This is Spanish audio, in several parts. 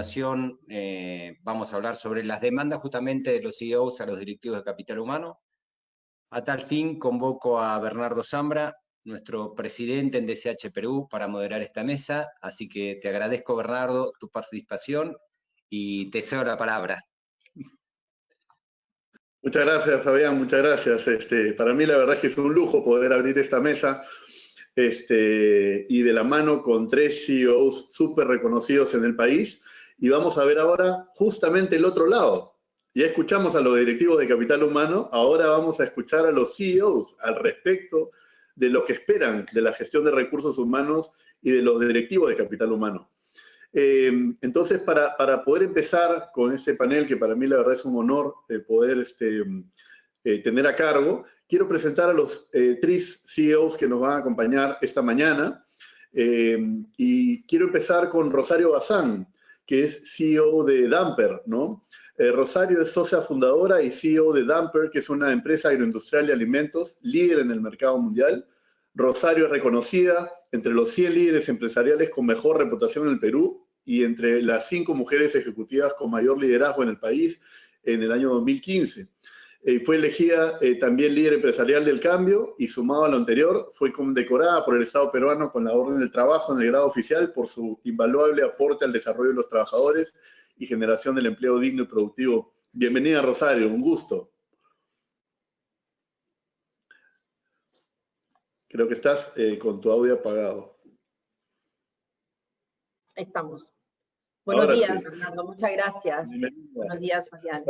continuación vamos a hablar sobre las demandas justamente de los CEOs a los directivos de capital humano. A tal fin convoco a Bernardo Zambra, nuestro presidente en DCH Perú, para moderar esta mesa. Así que te agradezco, Bernardo, tu participación y te cedo la palabra. Muchas gracias, Fabián, muchas gracias. Para mí la verdad es que es un lujo poder abrir esta mesa y de la mano con 3 CEOs súper reconocidos en el país. Y vamos a ver ahora justamente el otro lado. Ya escuchamos a los directivos de capital humano, ahora vamos a escuchar a los CEOs al respecto de lo que esperan de la gestión de recursos humanos y de los directivos de capital humano. Entonces, para poder empezar con este panel, que para mí la verdad es un honor poder tener a cargo, quiero presentar a los 3 CEOs que nos van a acompañar esta mañana. Y quiero empezar con Rosario Bazán, que es CEO de Damper, ¿no? Rosario es socia fundadora y CEO de Damper, que es una empresa agroindustrial de alimentos líder en el mercado mundial. Rosario es reconocida entre los 100 líderes empresariales con mejor reputación en el Perú y entre las 5 mujeres ejecutivas con mayor liderazgo en el país en el año 2015. Fue elegida también líder empresarial del cambio y sumado a lo anterior, fue condecorada por el Estado peruano con la Orden del Trabajo en el grado oficial por su invaluable aporte al desarrollo de los trabajadores y generación del empleo digno y productivo. Bienvenida, Rosario, un gusto. Creo que estás con tu audio apagado. Ahí estamos. Buenos Ahora días, sí. Bernardo. Muchas gracias. Buenos días, Fabián.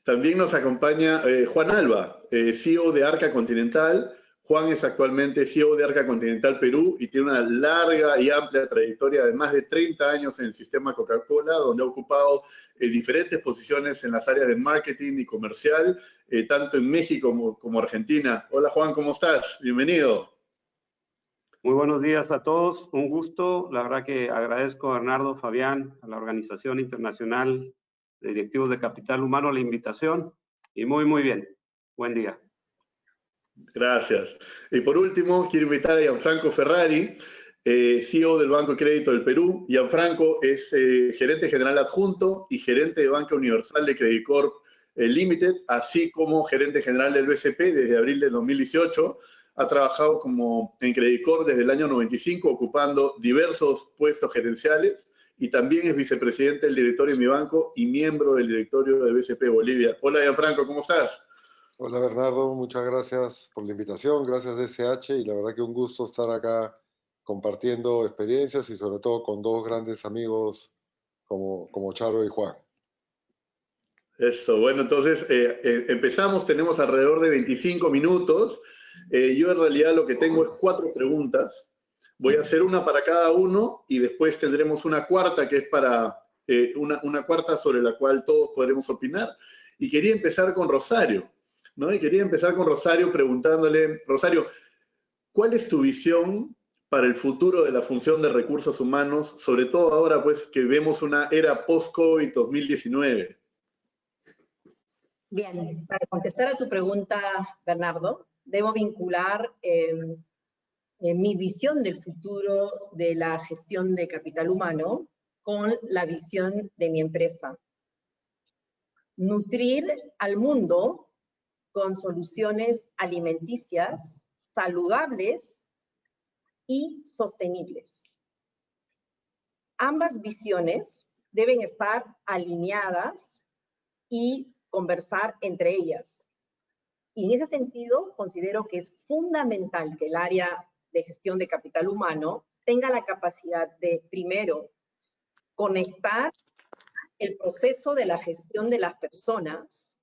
También nos acompaña Juan Alba, CEO de Arca Continental. Juan es actualmente CEO de Arca Continental Perú y tiene una larga y amplia trayectoria de más de 30 años en el sistema Coca-Cola, donde ha ocupado diferentes posiciones en las áreas de marketing y comercial, tanto en México como Argentina. Hola Juan, ¿cómo estás? Bienvenido. Muy buenos días a todos, un gusto. La verdad que agradezco a Bernardo, Fabián, a la Organización Internacional de Directivos de Capital Humano la invitación y muy bien. Buen día. Gracias. Y por último, quiero invitar a Gianfranco Ferrari, CEO del Banco de Crédito del Perú. Gianfranco es gerente general adjunto y gerente de Banca Universal de Credit Corp Limited, así como gerente general del BCP desde abril de 2018. Ha trabajado en Credit Corp desde el año 95, ocupando diversos puestos gerenciales y también es vicepresidente del directorio de mi banco y miembro del directorio de BCP Bolivia. Hola, Gianfranco, ¿cómo estás? Hola, Bernardo, muchas gracias por la invitación, gracias DCH, y la verdad que un gusto estar acá compartiendo experiencias y sobre todo con 2 grandes amigos como Charo y Juan. Eso, bueno, entonces empezamos, tenemos alrededor de 25 minutos. Yo en realidad lo que tengo es 4 preguntas. Voy a hacer una para cada uno y después tendremos una cuarta que es para una cuarta sobre la cual todos podremos opinar. Y quería empezar con Rosario, ¿no? Y quería empezar con Rosario preguntándole, Rosario, ¿cuál es tu visión para el futuro de la función de recursos humanos, sobre todo ahora pues que vemos una era post-COVID 2019? Bien, para contestar a tu pregunta, Bernardo, debo vincular mi visión del futuro de la gestión de capital humano con la visión de mi empresa. Nutrir al mundo con soluciones alimenticias, saludables y sostenibles. Ambas visiones deben estar alineadas y conversar entre ellas. Y en ese sentido, considero que es fundamental que el área de gestión de capital humano tenga la capacidad de, primero, conectar el proceso de la gestión de las personas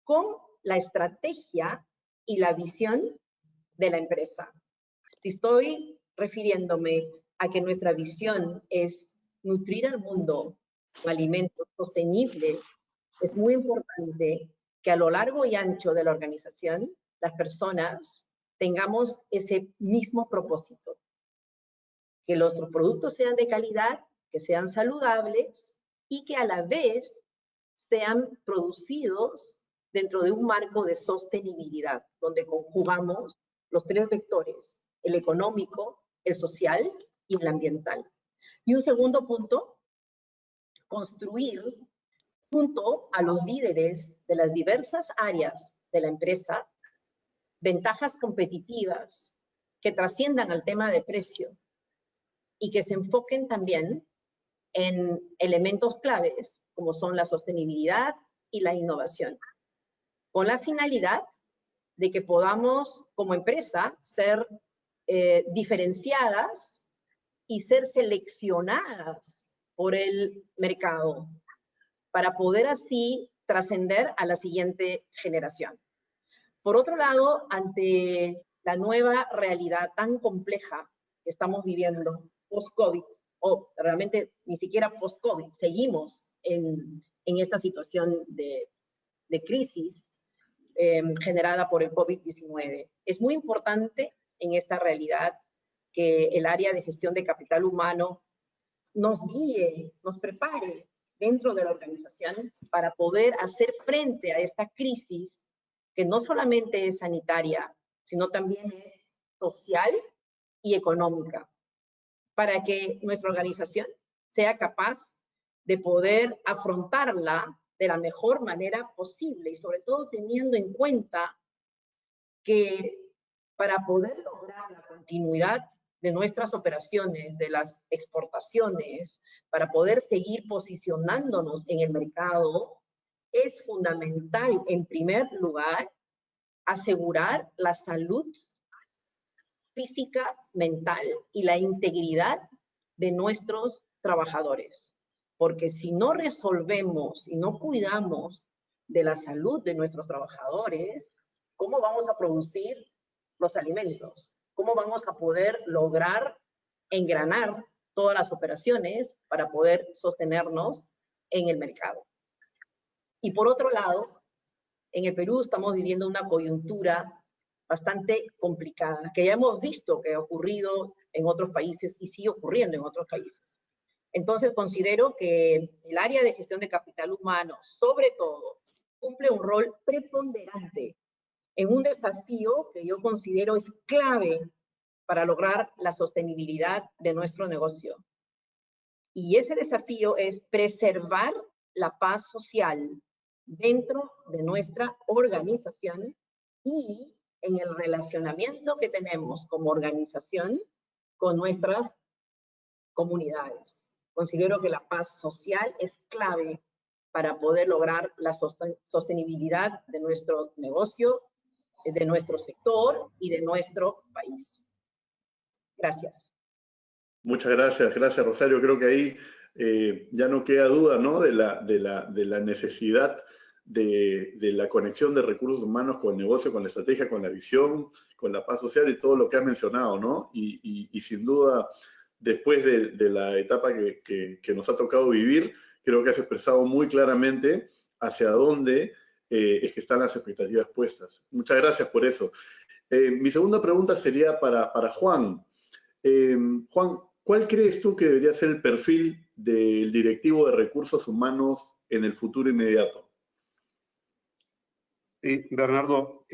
con la estrategia y la visión de la empresa. Si estoy refiriéndome a que nuestra visión es nutrir al mundo con alimentos sostenibles, es muy importante que a lo largo y ancho de la organización, las personas tengamos ese mismo propósito. Que nuestros productos sean de calidad, que sean saludables y que a la vez sean producidos dentro de un marco de sostenibilidad, donde conjugamos los 3 vectores, el económico, el social y el ambiental. Y un segundo punto construir junto a los líderes de las diversas áreas de la empresa ventajas competitivas que trasciendan al tema de precio y que se enfoquen también en elementos claves como son la sostenibilidad y la innovación, con la finalidad de que podamos como empresa ser diferenciadas y ser seleccionadas por el mercado para poder así trascender a la siguiente generación. Por otro lado, ante la nueva realidad tan compleja que estamos viviendo post-COVID, o realmente ni siquiera post-COVID, seguimos en esta situación de crisis generada por el COVID-19. Es muy importante en esta realidad que el área de gestión de capital humano nos guíe, nos prepare dentro de la organización para poder hacer frente a esta crisis que no solamente es sanitaria, sino también es social y económica, para que nuestra organización sea capaz de poder afrontarla de la mejor manera posible y sobre todo teniendo en cuenta que para poder lograr la continuidad de nuestras operaciones, de las exportaciones, para poder seguir posicionándonos en el mercado, es fundamental, en primer lugar, asegurar la salud física, mental y la integridad de nuestros trabajadores. Porque si no resolvemos y no cuidamos de la salud de nuestros trabajadores, ¿cómo vamos a producir los alimentos? ¿Cómo vamos a poder lograr engranar todas las operaciones para poder sostenernos en el mercado? Y por otro lado, en el Perú estamos viviendo una coyuntura bastante complicada, que ya hemos visto que ha ocurrido en otros países y sigue ocurriendo en otros países. Entonces considero que el área de gestión de capital humano, sobre todo, cumple un rol preponderante en un desafío que yo considero es clave para lograr la sostenibilidad de nuestro negocio. Y ese desafío es preservar la paz social dentro de nuestra organización y en el relacionamiento que tenemos como organización con nuestras comunidades. Considero que la paz social es clave para poder lograr la sostenibilidad de nuestro negocio, de nuestro sector y de nuestro país. Gracias. Muchas gracias, gracias Rosario. Creo que ahí ya no queda duda, ¿no?, de la necesidad de la conexión de recursos humanos con el negocio, con la estrategia, con la visión, con la paz social y todo lo que has mencionado, ¿no? Y sin duda, después de la etapa que nos ha tocado vivir, creo que has expresado muy claramente hacia dónde es que están las expectativas puestas. Muchas gracias por eso. Mi segunda pregunta sería para Juan. Juan, ¿cuál crees tú que debería ser el perfil del directivo de recursos humanos en el futuro inmediato? Sí, Bernardo,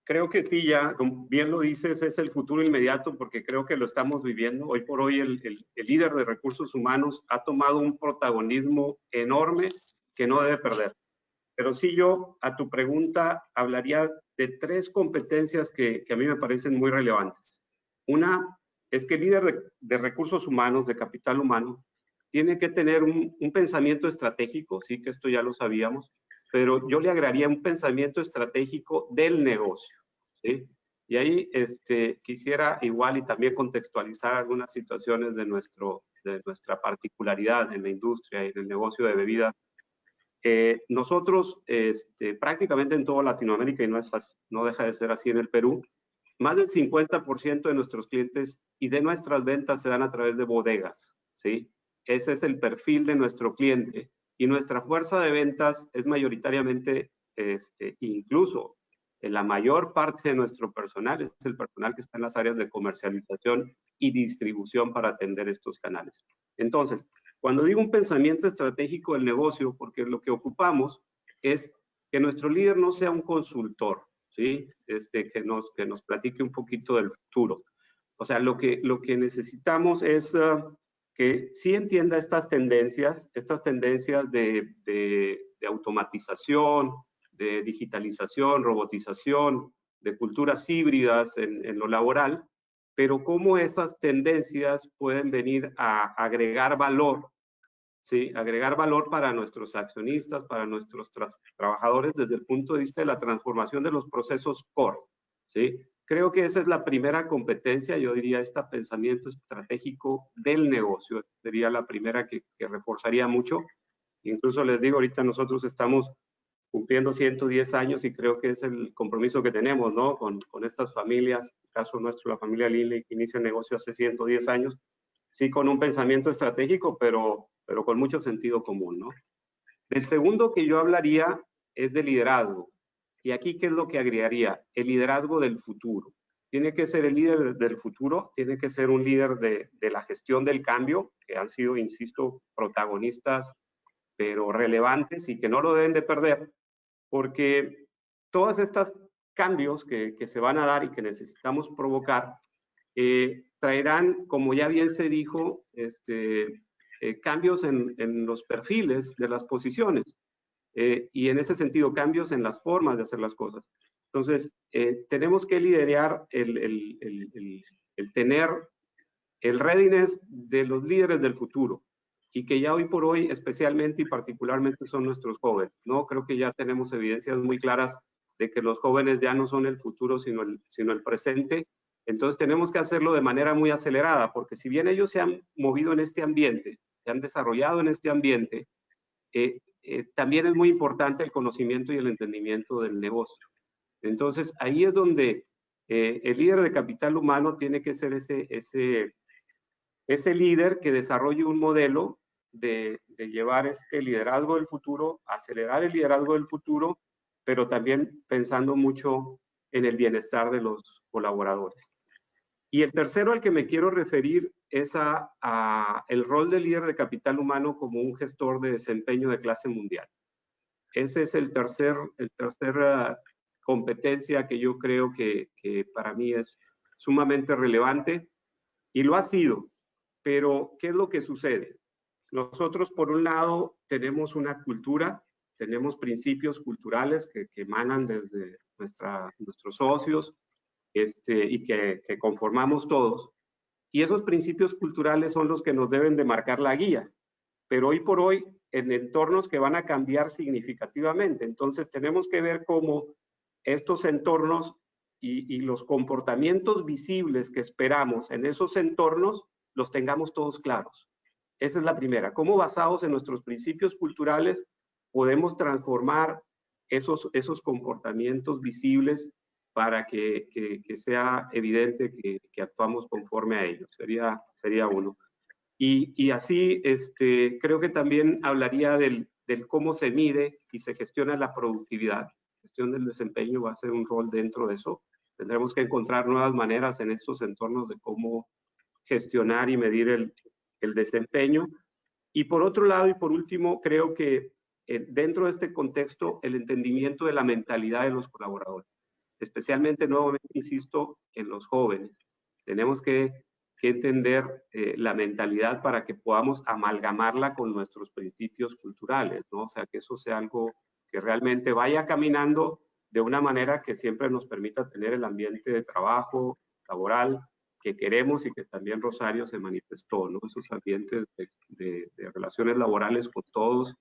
creo que sí, ya, como bien lo dices, es el futuro inmediato porque creo que lo estamos viviendo. Hoy por hoy el líder de recursos humanos ha tomado un protagonismo enorme que no debe perder. Pero sí, yo a tu pregunta hablaría de 3 competencias que a mí me parecen muy relevantes. Una es que el líder de recursos humanos, de capital humano, tiene que tener un pensamiento estratégico, sí que esto ya lo sabíamos, pero yo le agregaría un pensamiento estratégico del negocio, ¿sí? Y ahí quisiera igual y también contextualizar algunas situaciones de nuestra particularidad en la industria y en el negocio de bebida. Nosotros, prácticamente en toda Latinoamérica, y no deja de ser así en el Perú, más del 50% de nuestros clientes y de nuestras ventas se dan a través de bodegas, ¿sí? Ese es el perfil de nuestro cliente. Y nuestra fuerza de ventas es mayoritariamente, incluso en la mayor parte de nuestro personal, es el personal que está en las áreas de comercialización y distribución para atender estos canales. Entonces, cuando digo un pensamiento estratégico del negocio, porque lo que ocupamos es que nuestro líder no sea un consultor, ¿sí? Que nos platique un poquito del futuro. O sea, lo que necesitamos es que sí entienda estas tendencias de automatización, de digitalización, robotización, de culturas híbridas en lo laboral, pero cómo esas tendencias pueden venir a agregar valor, ¿sí? Agregar valor para nuestros accionistas, para nuestros trabajadores desde el punto de vista de la transformación de los procesos core, ¿sí? Creo que esa es la primera competencia, yo diría, este pensamiento estratégico del negocio, sería la primera que reforzaría mucho. Incluso les digo, ahorita nosotros estamos cumpliendo 110 años y creo que es el compromiso que tenemos, ¿no? Con estas familias, en el caso nuestro, la familia Lindley, que inicia el negocio hace 110 años, sí con un pensamiento estratégico, pero con mucho sentido común, ¿no? El segundo que yo hablaría es de liderazgo. Y aquí, ¿qué es lo que agregaría? El liderazgo del futuro. Tiene que ser el líder del futuro, tiene que ser un líder de la gestión del cambio, que han sido, insisto, protagonistas, pero relevantes y que no lo deben de perder, porque todos estos cambios que se van a dar y que necesitamos provocar, traerán, como ya bien se dijo, cambios en los perfiles de las posiciones. Y en ese sentido, cambios en las formas de hacer las cosas. Entonces, tenemos que liderar el tener el readiness de los líderes del futuro y que ya hoy por hoy, especialmente y particularmente, son nuestros jóvenes, ¿no? Creo que ya tenemos evidencias muy claras de que los jóvenes ya no son el futuro, sino el presente. Entonces, tenemos que hacerlo de manera muy acelerada, porque si bien ellos se han movido en este ambiente, se han desarrollado en este ambiente, también es muy importante el conocimiento y el entendimiento del negocio. Entonces, ahí es donde el líder de capital humano tiene que ser ese líder que desarrolle un modelo de llevar este liderazgo del futuro, acelerar el liderazgo del futuro, pero también pensando mucho en el bienestar de los colaboradores. Y el tercero al que me quiero referir es a el rol del líder de capital humano como un gestor de desempeño de clase mundial. Ese es el tercer competencia que yo creo que para mí es sumamente relevante y lo ha sido. Pero, ¿qué es lo que sucede? Nosotros, por un lado, tenemos una cultura, tenemos principios culturales que emanan desde nuestros socios y que conformamos todos. Y esos principios culturales son los que nos deben de marcar la guía. Pero hoy por hoy, en entornos que van a cambiar significativamente. Entonces, tenemos que ver cómo estos entornos y los comportamientos visibles que esperamos en esos entornos los tengamos todos claros. Esa es la primera. Cómo basados en nuestros principios culturales podemos transformar esos comportamientos visibles para que sea evidente que actuamos conforme a ellos. Sería uno. Y así creo que también hablaría del cómo se mide y se gestiona la productividad. La gestión del desempeño va a ser un rol dentro de eso. Tendremos que encontrar nuevas maneras en estos entornos de cómo gestionar y medir el desempeño. Y por otro lado y por último, creo que dentro de este contexto, el entendimiento de la mentalidad de los colaboradores, especialmente, nuevamente, insisto, en los jóvenes. Tenemos que entender la mentalidad para que podamos amalgamarla con nuestros principios culturales, ¿no? O sea, que eso sea algo que realmente vaya caminando de una manera que siempre nos permita tener el ambiente de trabajo, laboral, que queremos y que también Rosario se manifestó, ¿no? Esos ambientes de relaciones laborales con todos,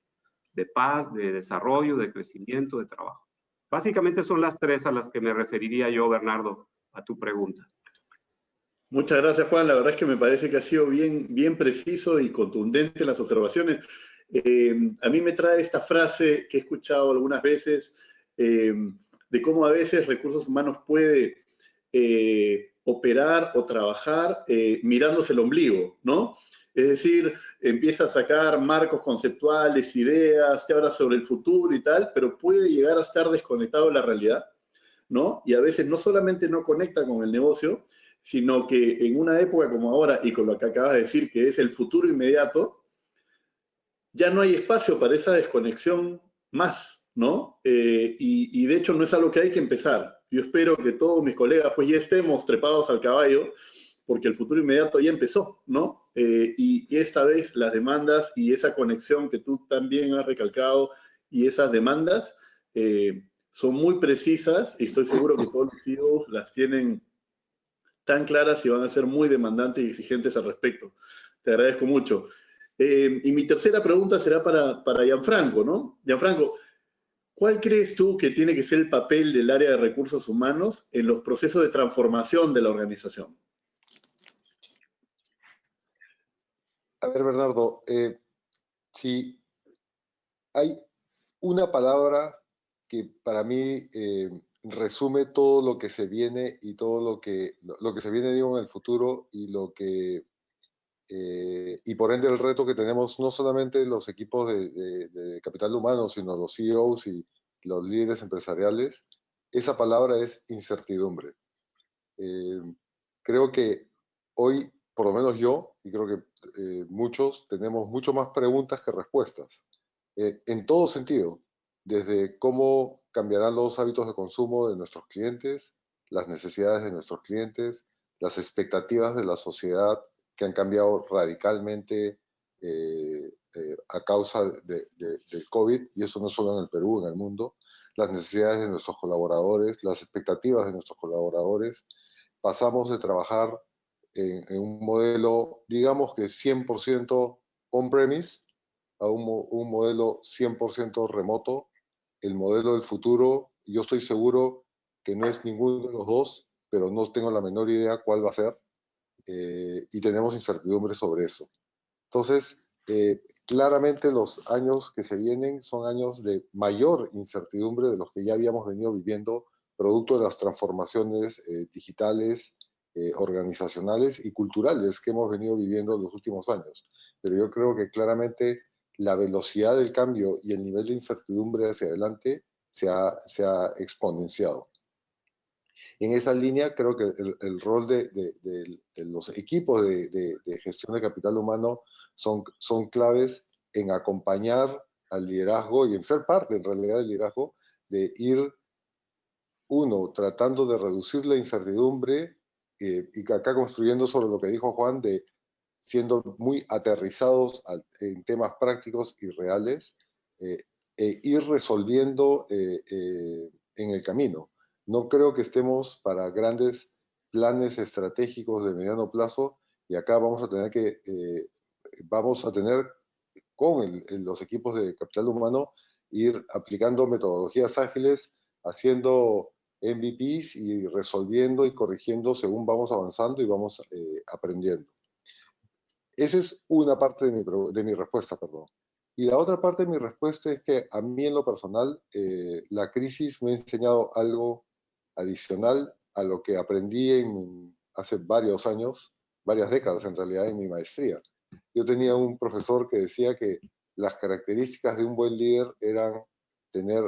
de paz, de desarrollo, de crecimiento, de trabajo. Básicamente son las tres a las que me referiría yo, Bernardo, a tu pregunta. Muchas gracias, Juan. La verdad es que me parece que ha sido bien preciso y contundente en las observaciones. A mí me trae esta frase que he escuchado algunas veces de cómo a veces recursos humanos puede operar o trabajar mirándose el ombligo, ¿no? Es decir, empieza a sacar marcos conceptuales, ideas, te habla sobre el futuro y tal, pero puede llegar a estar desconectado de la realidad, ¿no? Y a veces no solamente no conecta con el negocio, sino que en una época como ahora, y con lo que acabas de decir, que es el futuro inmediato, ya no hay espacio para esa desconexión más, ¿no? Y de hecho no es algo que hay que empezar. Yo espero que todos mis colegas pues ya estemos trepados al caballo porque el futuro inmediato ya empezó, ¿no? Y esta vez las demandas y esa conexión que tú también has recalcado y esas demandas son muy precisas y estoy seguro que todos los CEOs las tienen tan claras y van a ser muy demandantes y exigentes al respecto. Te agradezco mucho. Y mi tercera pregunta será para Gianfranco, ¿no? Gianfranco, ¿cuál crees tú que tiene que ser el papel del área de recursos humanos en los procesos de transformación de la organización? A ver, Bernardo, si hay una palabra que para mí resume todo lo que se viene y todo lo que se viene, digo, en el futuro y y por ende el reto que tenemos no solamente los equipos de capital humano, sino los CEOs y los líderes empresariales, esa palabra es incertidumbre. Creo que hoy, por lo menos yo, y creo que muchos, tenemos mucho más preguntas que respuestas, en todo sentido, desde cómo cambiarán los hábitos de consumo de nuestros clientes, las necesidades de nuestros clientes, las expectativas de la sociedad que han cambiado radicalmente a causa del COVID, y eso no solo en el Perú, en el mundo, las necesidades de nuestros colaboradores, las expectativas de nuestros colaboradores. Pasamos de trabajar en un modelo, digamos que 100% on-premise, a un modelo 100% remoto. El modelo del futuro, yo estoy seguro que no es ninguno de los dos, pero no tengo la menor idea cuál va a ser, y tenemos incertidumbre sobre eso. Entonces, claramente los años que se vienen son años de mayor incertidumbre de los que ya habíamos venido viviendo, producto de las transformaciones digitales, organizacionales y culturales que hemos venido viviendo en los últimos años. Pero yo creo que claramente la velocidad del cambio y el nivel de incertidumbre hacia adelante se ha exponenciado. En esa línea, creo que el rol de los equipos de gestión de capital humano son claves en acompañar al liderazgo y en ser parte, en realidad, del liderazgo, de ir, uno, tratando de reducir la incertidumbre, y acá construyendo sobre lo que dijo Juan, de siendo muy aterrizados en temas prácticos y reales, e ir resolviendo en el camino. No creo que estemos para grandes planes estratégicos de mediano plazo, y acá vamos a tener con los equipos de capital humano ir aplicando metodologías ágiles, haciendo MVPs y resolviendo y corrigiendo según vamos avanzando y vamos aprendiendo. Esa es una parte de mi respuesta, perdón. Y la otra parte de mi respuesta es que a mí en lo personal, la crisis me ha enseñado algo adicional a lo que aprendí hace varios años, varias décadas en realidad, en mi maestría. Yo tenía un profesor que decía que las características de un buen líder eran tener,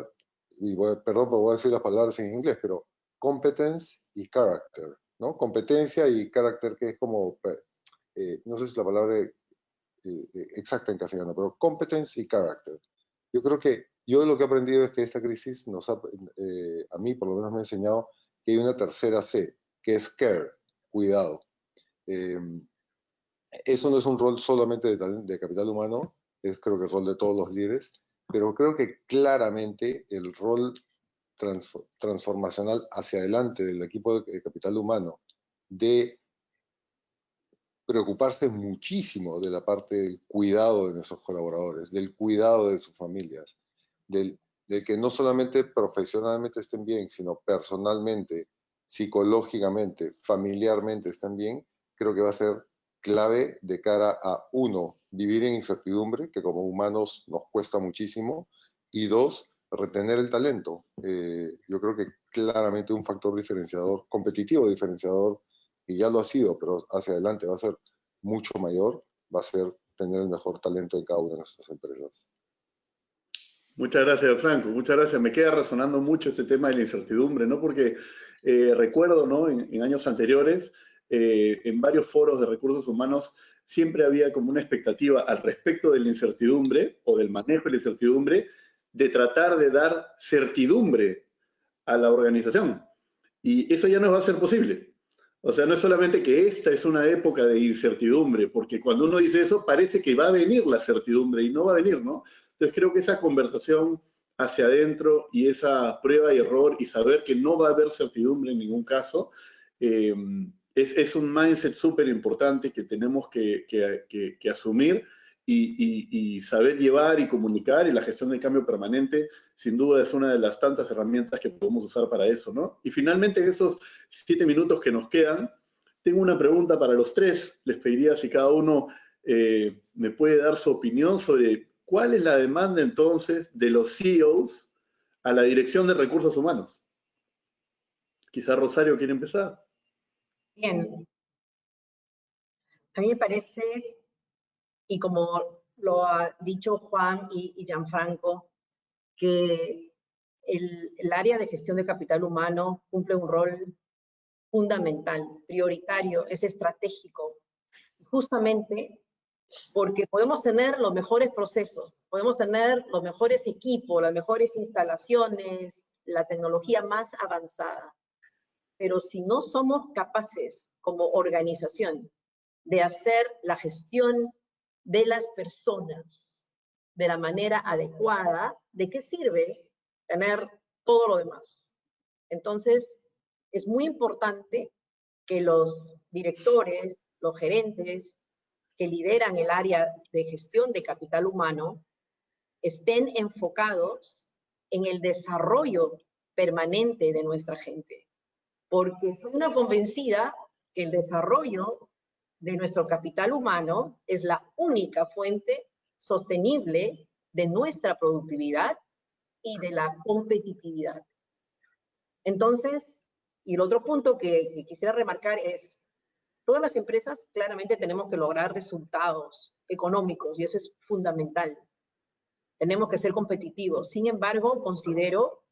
perdón, voy a decir las palabras en inglés, pero competence y character, ¿no? Competencia y carácter, que es como, no sé si la palabra exacta en castellano, pero competence y character. Yo creo que yo lo que he aprendido es que esta crisis a mí por lo menos me ha enseñado que hay una tercera C, que es care, cuidado. Eso no es un rol solamente de capital humano, es creo que el rol de todos los líderes, pero creo que claramente el rol transformacional hacia adelante del equipo de capital humano, de preocuparse muchísimo de la parte del cuidado de nuestros colaboradores, del cuidado de sus familias, de que no solamente profesionalmente estén bien, sino personalmente, psicológicamente, familiarmente estén bien, creo que va a ser clave de cara a, uno, vivir en incertidumbre, que como humanos nos cuesta muchísimo, y dos, retener el talento. Yo creo que claramente un factor diferenciador, competitivo diferenciador, y ya lo ha sido, pero hacia adelante va a ser mucho mayor, va a ser tener el mejor talento en cada una de nuestras empresas. Muchas gracias, Franco. Muchas gracias. Me queda resonando mucho este tema de la incertidumbre, ¿no? Porque recuerdo, ¿no? En años anteriores, en varios foros de recursos humanos, siempre había como una expectativa al respecto de la incertidumbre o del manejo de la incertidumbre, de tratar de dar certidumbre a la organización. Y eso ya no va a ser posible. O sea, no es solamente que esta es una época de incertidumbre, porque cuando uno dice eso parece que va a venir la certidumbre y no va a venir, ¿no? Entonces creo que esa conversación hacia adentro y esa prueba y error y saber que no va a haber certidumbre en ningún caso, es un mindset súper importante que tenemos que asumir y saber llevar y comunicar, y la gestión del cambio permanente sin duda es una de las tantas herramientas que podemos usar para eso, ¿no? Y finalmente en esos 7 minutos que nos quedan, tengo una pregunta para los tres. Les pediría si cada uno me puede dar su opinión sobre cuál es la demanda entonces de los CEOs a la Dirección de Recursos Humanos. Quizá Rosario quiere empezar. Bien, a mí me parece, y como lo ha dicho Juan y Gianfranco, que el área de gestión de capital humano cumple un rol fundamental, prioritario, es estratégico, justamente porque podemos tener los mejores procesos, podemos tener los mejores equipos, las mejores instalaciones, la tecnología más avanzada, pero si no somos capaces como organización de hacer la gestión de las personas de la manera adecuada, ¿de qué sirve tener todo lo demás? Entonces, es muy importante que los directores, los gerentes que lideran el área de gestión de capital humano estén enfocados en el desarrollo permanente de nuestra gente. Porque soy una convencida que el desarrollo de nuestro capital humano es la única fuente sostenible de nuestra productividad y de la competitividad. Entonces, y el otro punto que quisiera remarcar es, todas las empresas claramente tenemos que lograr resultados económicos y eso es fundamental. Tenemos que ser competitivos. Sin embargo, considero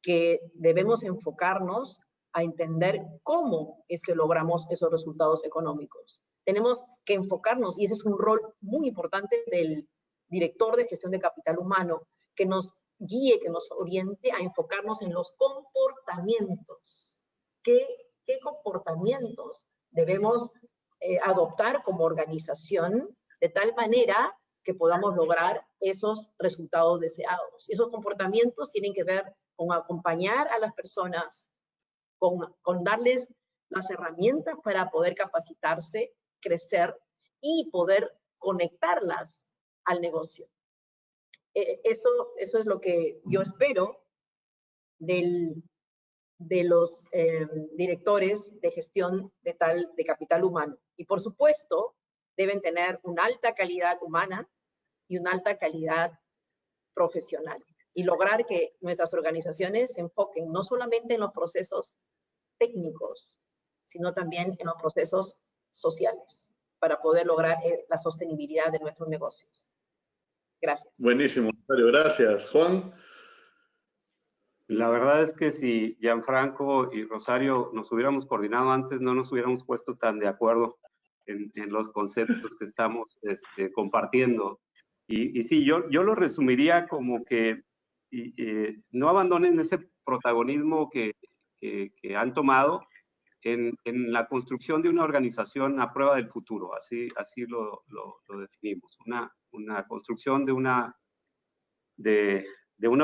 que debemos enfocarnos a entender cómo es que logramos esos resultados económicos. Tenemos que enfocarnos, y ese es un rol muy importante del director de gestión de capital humano, que nos guíe, que nos oriente a enfocarnos en los comportamientos. ¿Qué comportamientos debemos adoptar como organización de tal manera que podamos lograr esos resultados deseados? Esos comportamientos tienen que ver con acompañar a las personas, con darles las herramientas para poder capacitarse, crecer y poder conectarlas al negocio. Eso es lo que yo espero de los directores de gestión de capital humano. Y por supuesto, deben tener una alta calidad humana y una alta calidad profesional. Y lograr que nuestras organizaciones se enfoquen no solamente en los procesos técnicos, sino también en los procesos sociales, para poder lograr la sostenibilidad de nuestros negocios. Gracias. Buenísimo, Rosario, gracias. Juan. La verdad es que si Gianfranco y Rosario nos hubiéramos coordinado antes, no nos hubiéramos puesto tan de acuerdo en los conceptos que estamos compartiendo. Y sí, yo lo resumiría como que no abandonen ese protagonismo que han tomado en la construcción de una organización a prueba del futuro. Así lo definimos. Una construcción de una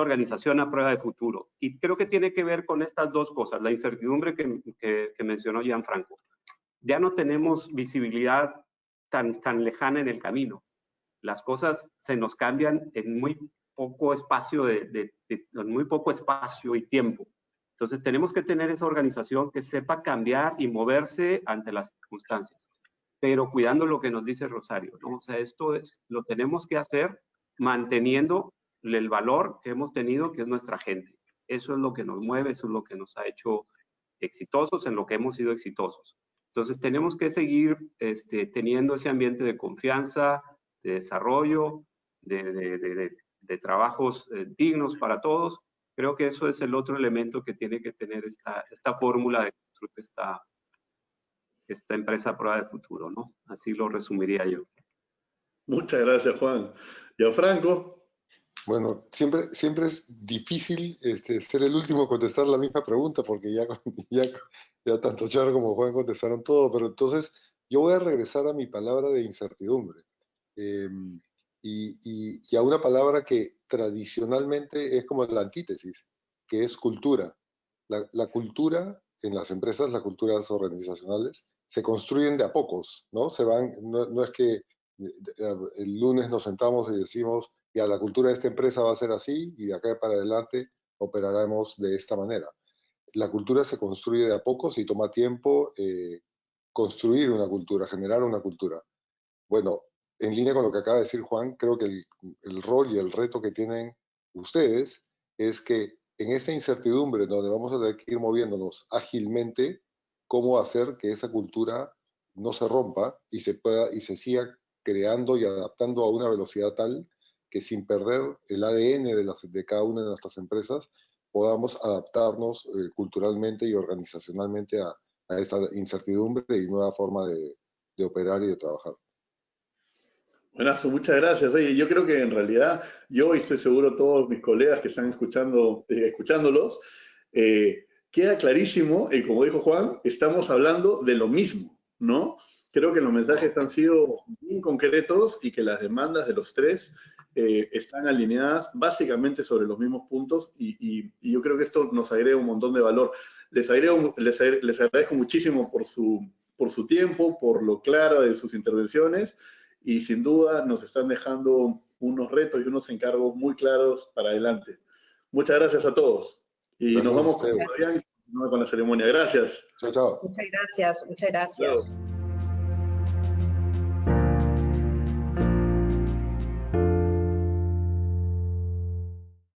organización a prueba de futuro. Y creo que tiene que ver con estas dos cosas, la incertidumbre que mencionó Gianfranco. Ya no tenemos visibilidad tan lejana en el camino. Las cosas se nos cambian en muy poco espacio, en muy poco espacio y tiempo. Entonces tenemos que tener esa organización que sepa cambiar y moverse ante las circunstancias, pero cuidando lo que nos dice Rosario, ¿no? O sea, lo tenemos que hacer manteniendo el valor que hemos tenido, que es nuestra gente. Eso es lo que nos mueve, eso es lo que nos ha hecho exitosos, en lo que hemos sido exitosos. Entonces tenemos que seguir teniendo ese ambiente de confianza, de desarrollo, de trabajos dignos para todos. Creo que eso es el otro elemento que tiene que tener esta fórmula de construir esta empresa a prueba de futuro, ¿no? Así lo resumiría yo. Muchas gracias, Juan. Gianfranco. Bueno, siempre es difícil ser el último a contestar la misma pregunta, porque ya tanto Charo como Juan contestaron todo, pero entonces yo voy a regresar a mi palabra de incertidumbre, eh, y a una palabra que tradicionalmente es como la antítesis, que es cultura. La cultura en las empresas, las culturas organizacionales, se construyen de a pocos, ¿no? No es que el lunes nos sentamos y decimos, ya la cultura de esta empresa va a ser así y de acá para adelante operaremos de esta manera. La cultura se construye de a pocos y toma tiempo construir una cultura, generar una cultura. Bueno, en línea con lo que acaba de decir Juan, creo que el rol y el reto que tienen ustedes es que en esta incertidumbre donde vamos a tener que ir moviéndonos ágilmente, cómo hacer que esa cultura no se rompa y se siga creando y adaptando a una velocidad tal que sin perder el ADN de cada una de nuestras empresas podamos adaptarnos culturalmente y organizacionalmente a esta incertidumbre y nueva forma de operar y de trabajar. Buenazo, muchas gracias. Oye, yo creo que en realidad yo y estoy seguro todos mis colegas que están escuchándolos, queda clarísimo, y como dijo Juan, estamos hablando de lo mismo, ¿no? Creo que los mensajes han sido bien concretos y que las demandas de los tres están alineadas básicamente sobre los mismos puntos y yo creo que esto nos agrega un montón de valor. Les agradezco muchísimo por su tiempo, por lo claro de sus intervenciones y sin duda nos están dejando unos retos y unos encargos muy claros para adelante. Muchas gracias a todos. Y Gracias nos vamos a ustedes. con la ceremonia. Gracias. Chao, chao. Muchas gracias, muchas gracias. Claro.